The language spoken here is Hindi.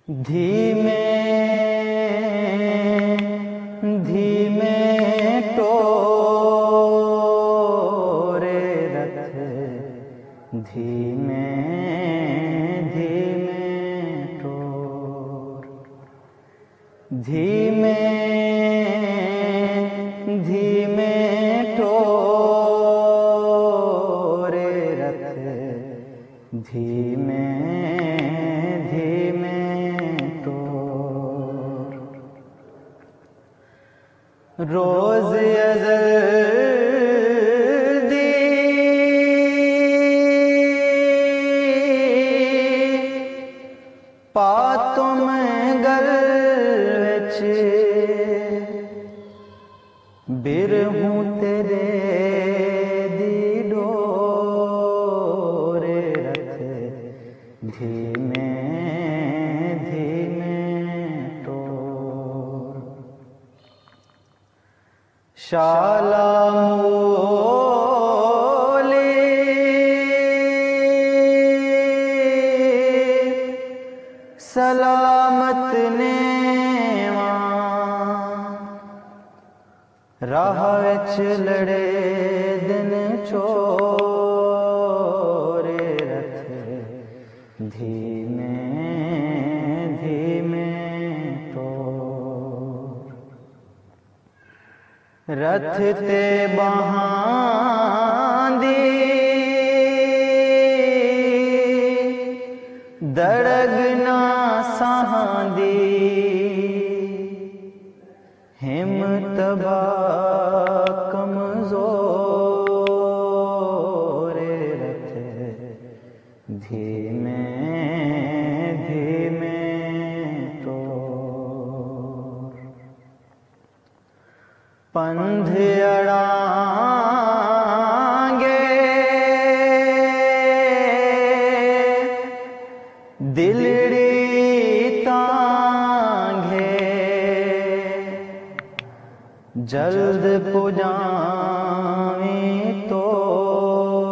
धीमे धीमे टोरे रथ, धीमे धीमे टोर, धीमे धीमे टोरे रथ, धीमे धीमे टोर। रोज अज़ल दी पातुम गल विच, बिरहूं तेरे दी डोरे रथ, धीमे धीमे टोर। शाला मोले सलामत नेवा, राह विच लड़े दिन चोरे रथ, धीमे धीमे टोर। रथ ते बहांदी दड़गना सहांदी, हिम्मत बा कमज़ोरे रथ, धीमे धीमे टोर। पंध अड़ांगे दिलड़ी तांगे, जल्द पुजावी